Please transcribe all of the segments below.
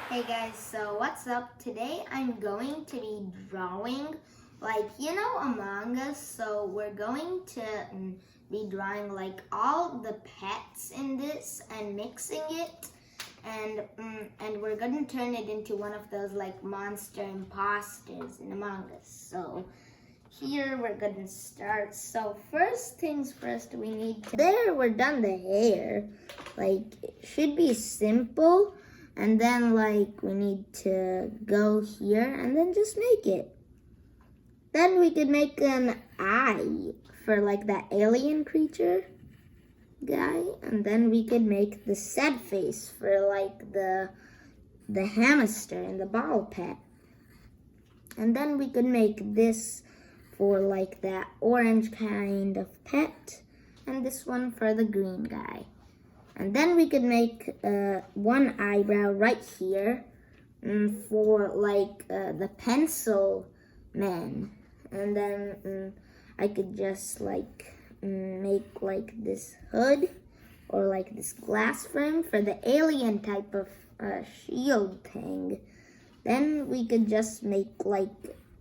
Hey guys, so what's up? Today I'm going to be drawing, Among Us. So we're going to be drawing like all the pets in this and mixing it, and we're going to turn it into one of those like monster imposters in Among Us. So here we're going to start. So first things first, we need to. There, we're done the hair. Like it should be simple. And then we need to go here and then just make it. Then we could make an eye for that alien creature guy. And then we could make the sad face for the hamster and the ball pet. And then we could make this for that orange kind of pet. And this one for the green guy. And then we could make one eyebrow right here for the pencil man. And then I could just make this hood or this glass frame for the alien type of shield thing. Then we could just make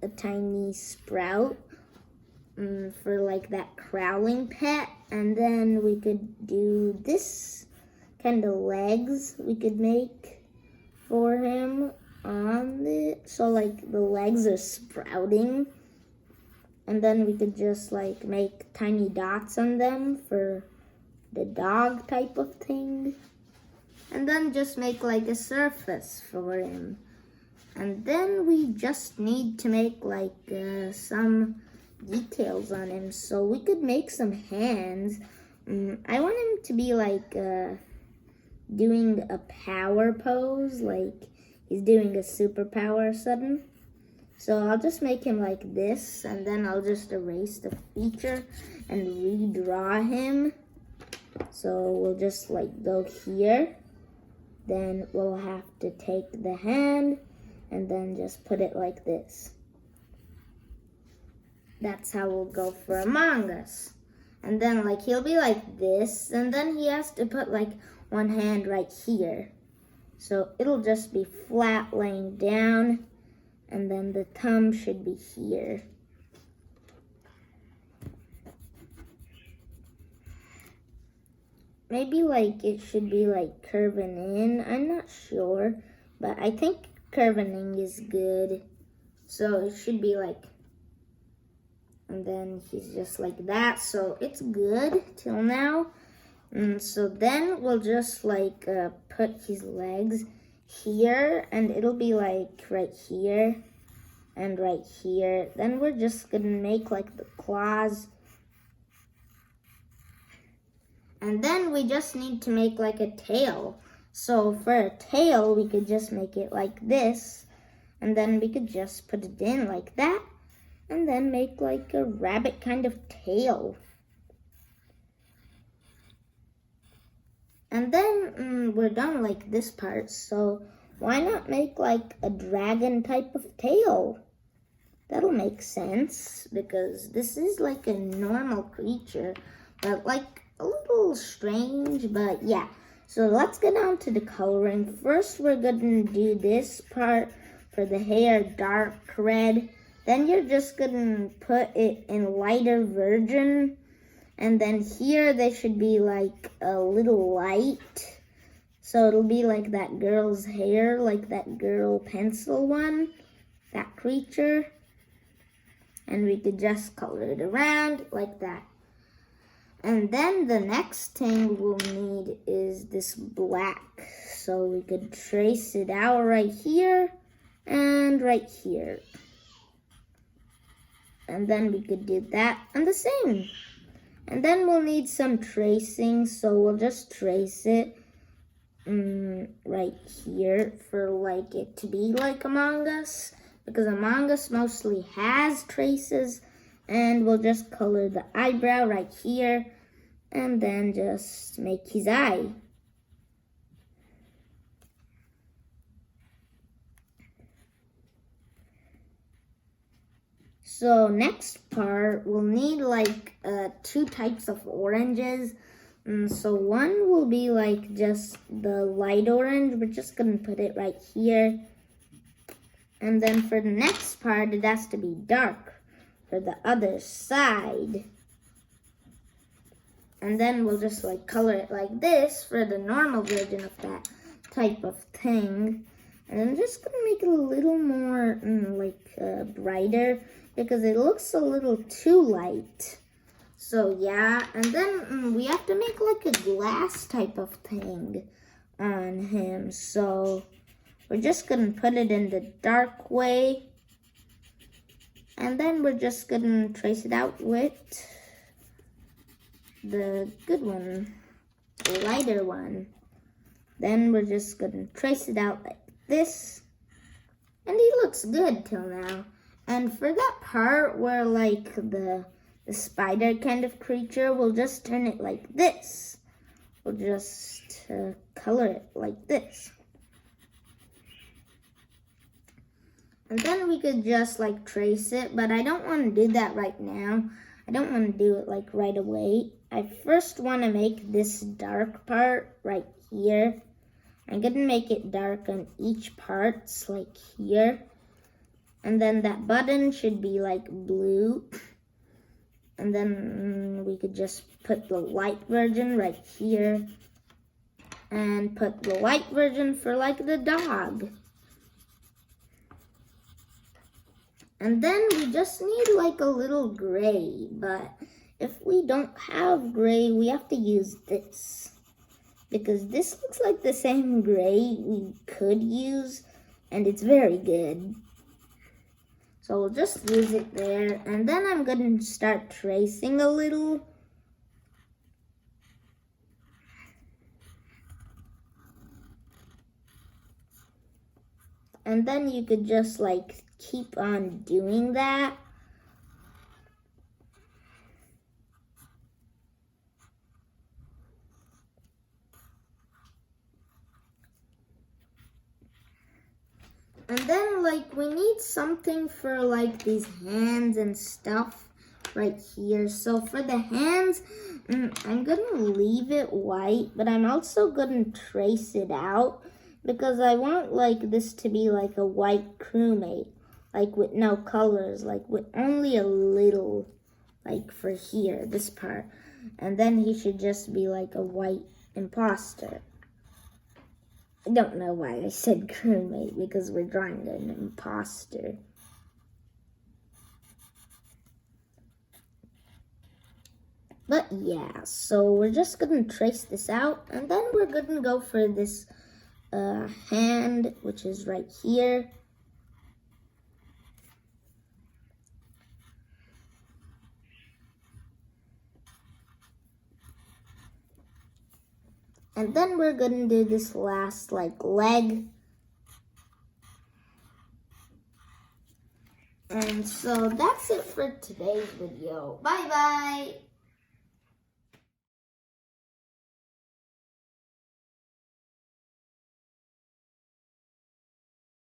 a tiny sprout for that crawling pet. And then we could do this kind of legs we could make for him on the, so the legs are sprouting. And then we could just make tiny dots on them for the dog type of thing. And then just make a surface for him. And then we just need to make some details on him. So we could make some hands. I want him to be doing a power pose, he's doing a superpower sudden. So I'll just make him like this, and then I'll just erase the feature and redraw him. So we'll just go here. Then we'll have to take the hand and then just put it like this. That's how we'll go for Among Us. And then he'll be like this, and then he has to put one hand right here. So it'll just be flat laying down, and then the thumb should be here. Maybe it should be curving in. I'm not sure, but I think curving in is good. So it should be and then he's just like that, so it's good till now. So then we'll just put his legs here, and it'll be right here and right here. Then we're just gonna make the claws, and then we just need to make a tail. So for a tail, we could just make it like this, and then we could just put it in like that, and then make a rabbit kind of tail. And then we're done this part, so why not make a dragon type of tail? That'll make sense, because this is a normal creature, but a little strange, but yeah. So let's get on to the coloring. First, we're gonna do this part for the hair, dark red. Then you're just gonna put it in lighter version. And then here they should be a little light. So it'll be that girl's hair, that girl pencil one, that creature. And we could just color it around like that. And then the next thing we'll need is this black. So we could trace it out right here and right here. And then we could do that and the same. And then we'll need some tracing, so we'll just trace it right here for it to be Among Us, because Among Us mostly has traces. And we'll just color the eyebrow right here, and then just make his eye. So next part, we'll need two types of oranges. And so one will be like just the light orange. We're just gonna put it right here. And then for the next part, it has to be dark for the other side. And then we'll just like color it like this for the normal version of that type of thing. And I'm just gonna make it a little more brighter because it looks a little too light. So yeah, and then we have to make like a glass type of thing on him. So we're just gonna put it in the dark way. And then we're just gonna trace it out with the good one, the lighter one. Then we're just gonna trace it out like this. And he looks good till now. And for that part where like the spider kind of creature, we'll just turn it like this. We'll just color it like this. And then we could just like trace it, but I don't want to do that right now. I don't want to do it like right away. I first want to make this dark part right here. I'm going to make it dark on each parts like here. And then that button should be like blue. And then we could just put the light version right here. And put the light version for like the dog. And then we just need like a little gray. But if we don't have gray, we have to use this. Because this looks like the same gray we could use. And it's very good. So we'll just use it there. And then I'm going to start tracing a little. And then you could just like keep on doing that. And then like we need something for like these hands and stuff right here. So for the hands, I'm gonna leave it white, but I'm also gonna trace it out because I want like this to be like a white crewmate, like with no colors, like with only a little, like for here, this part. And then he should just be like a white imposter. I don't know why I said crewmate because we're drawing an imposter. But yeah, so we're just gonna trace this out and then we're gonna go for this hand, which is right here. And then we're gonna do this last like leg. And so that's it for today's video. Bye bye.